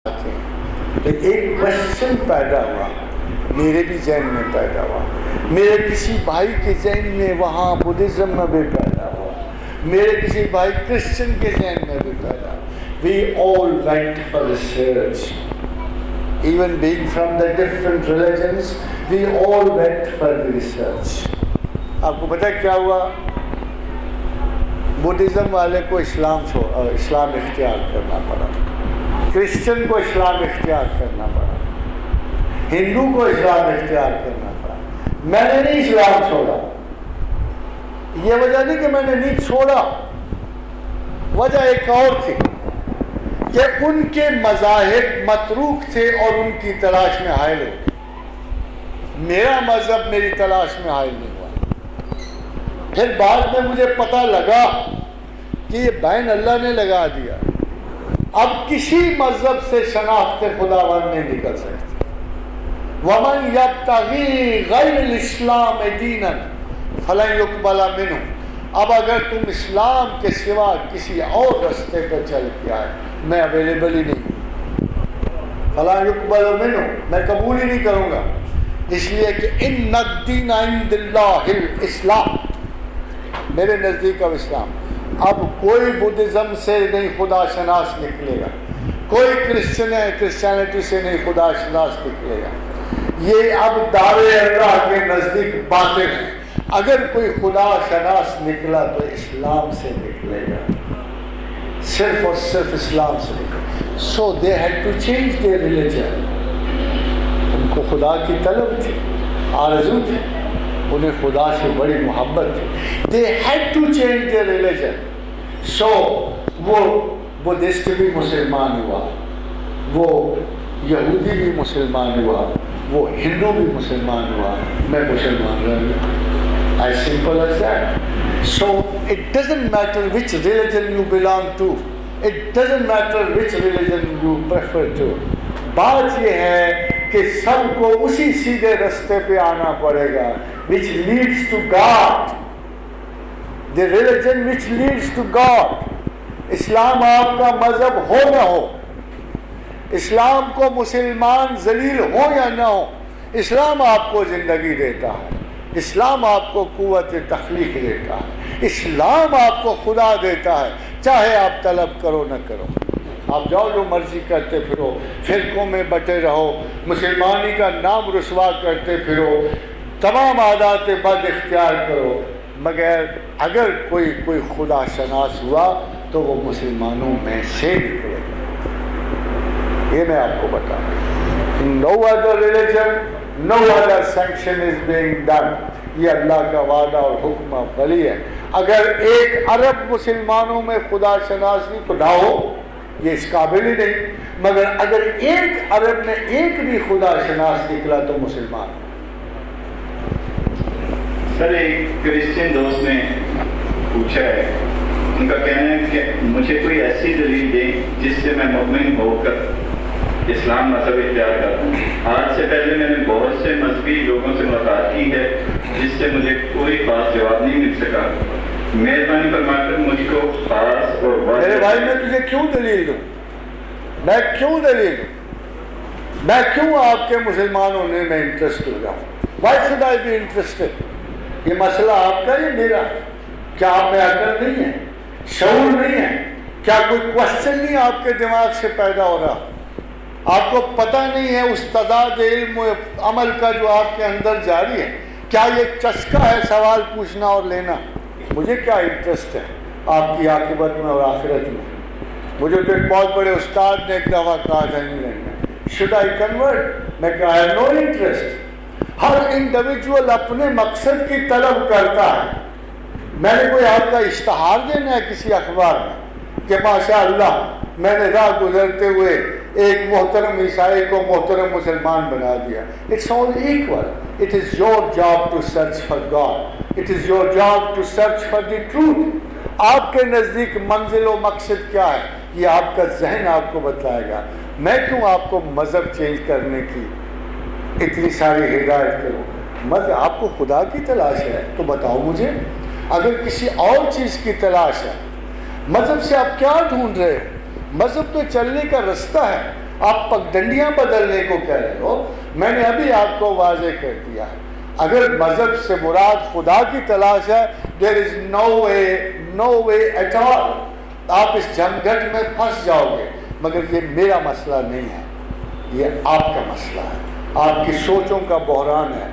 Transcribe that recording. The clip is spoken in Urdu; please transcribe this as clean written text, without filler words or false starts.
تو ایک کوشچن پیدا ہوا، میرے بھی ذہن میں پیدا ہوا، میرے کسی بھائی کے ذہن میں وہاں بدھزم میں بھی پیدا ہوا، میرے کسی بھائی کرسچن کے ذہن میں بھی پیدا ہوا. We all went for research. Even being from the different religions, we all went for research. آپ کو پتہ کیا ہوا؟ بدھزم والے کو اسلام اختیار کرنا پڑا، کرسچن کو اسلام اختیار کرنا پڑا، ہندو کو اسلام اختیار کرنا پڑا. میں نے نہیں اسلام چھوڑا. یہ وجہ نہیں کہ میں نے نہیں چھوڑا، وجہ ایک اور تھی کہ ان کے مذاہب متروک تھے اور ان کی تلاش میں حائل ہو گئے. میرا مذہب میری تلاش میں حائل نہیں ہوا. پھر بعد میں مجھے پتہ لگا کہ یہ بین اللہ نے لگا دیا. اب کسی مذہب سے شناخت خداوند نہیں نکل سکتی. وَمَنْ يَبْتَغِي غَيْرَ الْإِسْلَامِ دِينًا فَلَنْ يُقْبَلَ مِنْهُ. اب اگر تم اسلام کے سوا کسی اور راستے پہ چل کے آئے، میں اویلیبل ہی نہیں ہوں. فَلَا يُقْبَلُ مِنْهُ، میں قبول ہی نہیں کروں گا. اس لیے کہ إِنَّ الدِّينَ عِنْدِ اللَّهِ الْإِسْلَامِ، میرے نزدیک اب اسلام. اب کوئی بدھزم سے نہیں خدا شناس نکلے گا، کوئی کرسچینٹی سے نہیں خدا شناس نکلے گا. یہ اب دعوے اللہ کے نزدیک باطل ہیں. اگر کوئی خدا شناس نکلا تو اسلام سے نکلے گا، صرف اور صرف اسلام سے نکلے. So they had to change their religion. ان کو خدا کی طلب تھی، آرزو تھی، انہیں خدا سے بڑی محبت تھی. They had to change their religion. So وہ بدھسٹ بھی مسلمان ہوا، وہ یہودی بھی مسلمان ہوا، وہ ہندو بھی مسلمان ہوا، میں مسلمان رہ گیا. As simple as that. So it doesn't matter which religion you belong to. It doesn't matter which religion you prefer to. بات یہ ہے کہ سب کو اسی سیدھے رستے پہ آنا پڑے گا which leads to God. The religion which leads to God. اسلام آپ کا مذہب ہو نہ ہو، اسلام کو مسلمان ذلیل ہو یا نہ ہو، اسلام آپ کو زندگی دیتا ہے، اسلام آپ کو قوت تخلیق دیتا ہے، اسلام آپ کو خدا دیتا ہے، چاہے آپ طلب کرو نہ کرو. آپ جاؤ جو مرضی کرتے پھرو، فرقوں میں بٹے رہو، مسلمانی کا نام رسوا کرتے پھرو، تمام عادات بد اختیار کرو، مگر اگر کوئی خدا شناس ہوا تو وہ مسلمانوں میں سے نکلے گا. یہ میں آپ کو بتاؤں. No other religion, no other sanction is being done. یہ اللہ کا وعدہ اور حکم ولی ہے. اگر ایک عرب مسلمانوں میں خدا شناس نہیں تو نہ ہو، یہ اس قابل ہی نہیں. مگر اگر ایک عرب میں ایک بھی خدا شناس نکلا تو مسلمان. سر ایک کرسچن دوست نے پوچھا ہے، ان کا کہنا ہے کہ مجھے کوئی ایسی دلیل دیں جس سے میں مطمئن ہو کر اسلام مذہب اختیار کرتا ہوں. آج سے پہلے میں نے بہت سے مذہبی لوگوں سے ملاقات کی ہے جس سے مجھے کوئی خاص جواب نہیں مل سکا. مہربانی فرما کر مجھ کو خاص اور میرے بھائی میں تجھے کیوں دلیل دوں؟ میں کیوں دلیل دوں؟ میں کیوں آپ کے مسلمان ہونے میں انٹرسٹ ہو جاؤں؟ Why should I be interested؟ یہ مسئلہ آپ کا یا میرا؟ کیا آپ میں عقل نہیں ہے، شعور نہیں ہے؟ کیا کوئی کوشچن نہیں آپ کے دماغ سے پیدا ہو رہا؟ آپ کو پتہ نہیں ہے اس تعداد علم و عمل کا جو آپ کے اندر جاری ہے؟ کیا یہ چسکا ہے سوال پوچھنا اور لینا؟ مجھے کیا انٹرسٹ ہے آپ کی عاقبت میں اور آخرت میں؟ مجھے تو ایک بہت بڑے استاد نے ایک دفعہ کہا تھا انگلینڈ میں، شوڈ آئی کنورٹ؟ میں کہا ہے نو انٹرسٹ. ہر انڈیویجول اپنے مقصد کی طلب کرتا ہے. میں نے کوئی آپ کا اشتہار دینا ہے کسی اخبار میں کہ ماشاء اللہ میں نے راہ گزرتے ہوئے ایک محترم عیسائی کو محترم مسلمان بنا دیا. It's all equal. It is your job to search for God. It is your job to search for the truth. آپ کے نزدیک منزل و مقصد کیا ہے یہ آپ کا ذہن آپ کو بتلائے گا. میں کیوں آپ کو مذہب چینج کرنے کی اتنی ساری ہدایت کروں؟ مذہب آپ کو خدا کی تلاش ہے تو بتاؤ مجھے. اگر کسی اور چیز کی تلاش ہے، مذہب سے آپ کیا ڈھونڈ رہے ہو؟ مذہب تو چلنے کا رستہ ہے. آپ پگڈنڈیاں بدلنے کو کہہ رہے ہو. میں نے ابھی آپ کو واضح کر دیا ہے اگر مذہب سے مراد خدا کی تلاش ہے there is no way at all. آپ اس جھنجھٹ میں پھنس جاؤ گے. مگر یہ میرا مسئلہ نہیں ہے, یہ آپ کا مسئلہ ہے, آپ کی سوچوں کا بحران ہے.